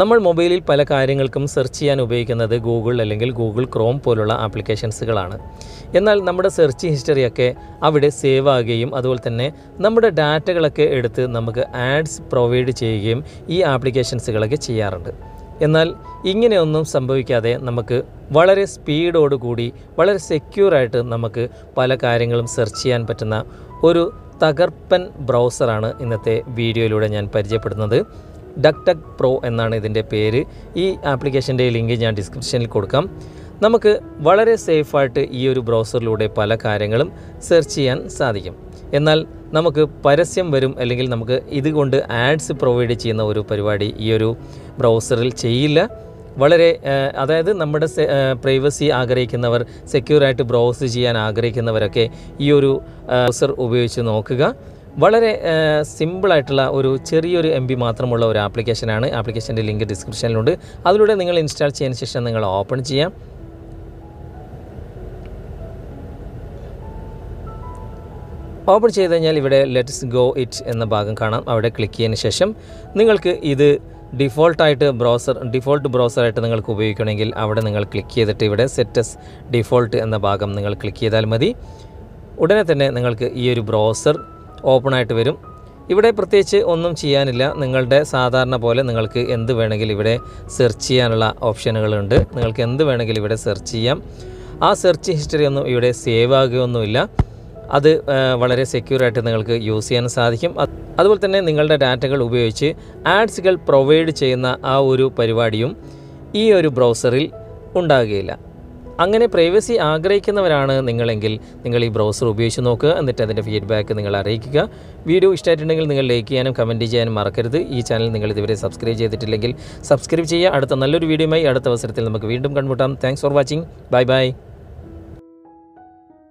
നമ്മൾ മൊബൈലിൽ പല കാര്യങ്ങൾക്കും സെർച്ച് ചെയ്യാൻ ഉപയോഗിക്കുന്നത് ഗൂഗിൾ അല്ലെങ്കിൽ ഗൂഗിൾ ക്രോം പോലുള്ള ആപ്ലിക്കേഷൻസുകളാണ്. എന്നാൽ നമ്മുടെ സെർച്ച് ഹിസ്റ്ററിയൊക്കെ അവിടെ സേവ് ആകുകയും അതുപോലെ തന്നെ നമ്മുടെ ഡാറ്റകളൊക്കെ എടുത്ത് നമുക്ക് ആഡ്സ് പ്രൊവൈഡ് ചെയ്യുകയും ഈ ആപ്ലിക്കേഷൻസുകളൊക്കെ ചെയ്യാറുണ്ട്. എന്നാൽ ഇങ്ങനെയൊന്നും സംഭവിക്കാതെ നമുക്ക് വളരെ സ്പീഡോടുകൂടി വളരെ സെക്യൂറായിട്ട് നമുക്ക് പല കാര്യങ്ങളും സെർച്ച് ചെയ്യാൻ പറ്റുന്ന ഒരു തകർപ്പൻ ബ്രൗസറാണ് ഇന്നത്തെ വീഡിയോയിലൂടെ ഞാൻ പരിചയപ്പെടുന്നത്. ഡക്ടക് പ്രോ എന്നാണ് ഇതിൻ്റെ പേര്. ഈ ആപ്ലിക്കേഷൻ്റെ ലിങ്ക് ഞാൻ ഡിസ്ക്രിപ്ഷനിൽ കൊടുക്കാം. നമുക്ക് വളരെ സേഫായിട്ട് ഈ ഒരു ബ്രൗസറിലൂടെ പല കാര്യങ്ങളും സെർച്ച് ചെയ്യാൻ സാധിക്കും. എന്നാൽ നമുക്ക് പരസ്യം വരും അല്ലെങ്കിൽ നമുക്ക് ഇതുകൊണ്ട് ആഡ്സ് പ്രൊവൈഡ് ചെയ്യുന്ന ഒരു പരിപാടി ഈ ഒരു ബ്രൗസറിൽ ചെയ്യില്ല. വളരെ അതായത് നമ്മുടെ പ്രൈവസി ആഗ്രഹിക്കുന്നവർ, സെക്യൂറായിട്ട് ബ്രൗസ് ചെയ്യാൻ ആഗ്രഹിക്കുന്നവരൊക്കെ ഈ ഒരു ബ്രൗസർ ഉപയോഗിച്ച് നോക്കുക. വളരെ സിമ്പിളായിട്ടുള്ള ഒരു ചെറിയൊരു MB മാത്രമുള്ള ഒരു ആപ്ലിക്കേഷനാണ്. ആപ്ലിക്കേഷൻ്റെ ലിങ്ക് ഡിസ്ക്രിപ്ഷനിലുണ്ട്. അതിലൂടെ നിങ്ങൾ ഇൻസ്റ്റാൾ ചെയ്തതിന് ശേഷം നിങ്ങൾ ഓപ്പൺ ചെയ്യാം. ഓപ്പൺ ചെയ്ത് കഴിഞ്ഞാൽ ഇവിടെ ലെറ്റ്സ് ഗോ ഇറ്റ് എന്ന ഭാഗം കാണാം. അവിടെ ക്ലിക്ക് ചെയ്തതിന് ശേഷം നിങ്ങൾക്ക് ഇത് ഡിഫോൾട്ട് ബ്രൗസറായിട്ട് നിങ്ങൾക്ക് ഉപയോഗിക്കണമെങ്കിൽ അവിടെ നിങ്ങൾ ക്ലിക്ക് ചെയ്തിട്ട് ഇവിടെ സെറ്റസ് ഡിഫോൾട്ട് എന്ന ഭാഗം നിങ്ങൾ ക്ലിക്ക് ചെയ്താൽ മതി. ഉടനെ തന്നെ നിങ്ങൾക്ക് ഈ ഒരു ബ്രൗസർ ഓപ്പണായിട്ട് വരും. ഇവിടെ പ്രത്യേകിച്ച് ഒന്നും ചെയ്യാനില്ല. നിങ്ങളുടെ സാധാരണ പോലെ നിങ്ങൾക്ക് എന്ത് വേണമെങ്കിലും ഇവിടെ സെർച്ച് ചെയ്യാനുള്ള ഓപ്ഷനുകളുണ്ട്. നിങ്ങൾക്ക് എന്ത് വേണമെങ്കിലും ഇവിടെ സെർച്ച് ചെയ്യാം. ആ സെർച്ച് ഹിസ്റ്ററി ഒന്നും ഇവിടെ സേവ് ആകുകയൊന്നുമില്ല. അത് വളരെ സെക്യൂറായിട്ട് നിങ്ങൾക്ക് യൂസ് ചെയ്യാൻ സാധിക്കും. അതുപോലെ തന്നെ നിങ്ങളുടെ ഡാറ്റകൾ ഉപയോഗിച്ച് ആഡ്സുകൾ പ്രൊവൈഡ് ചെയ്യുന്ന ആ ഒരു പരിപാടിയും ഈ ഒരു ബ്രൗസറിൽ ഉണ്ടാകുകയില്ല. അങ്ങനെ പ്രൈവസി ആഗ്രഹിക്കുന്നവരാണ് നിങ്ങളെങ്കിൽ നിങ്ങൾ ഈ ബ്രൗസർ ഉപയോഗിച്ച് നോക്കുക. എന്നിട്ട് അതിൻ്റെ ഫീഡ്ബാക്ക് നിങ്ങൾ അറിയിക്കുക. വീഡിയോ ഇഷ്ടമായിട്ടുണ്ടെങ്കിൽ നിങ്ങൾ ലൈക്ക് ചെയ്യാനും കമൻറ്റ് ചെയ്യാനും മറക്കരുത്. ഈ ചാനൽ നിങ്ങൾ ഇതുവരെ സബ്സ്ക്രൈബ് ചെയ്തിട്ടില്ലെങ്കിൽ സബ്സ്ക്രൈബ് ചെയ്യുക. അടുത്ത നല്ലൊരു വീഡിയോയുമായി അടുത്ത അവസരത്തിൽ നമുക്ക് വീണ്ടും കണ്ടുമുട്ടാം. Thanks for watching. Bye bye.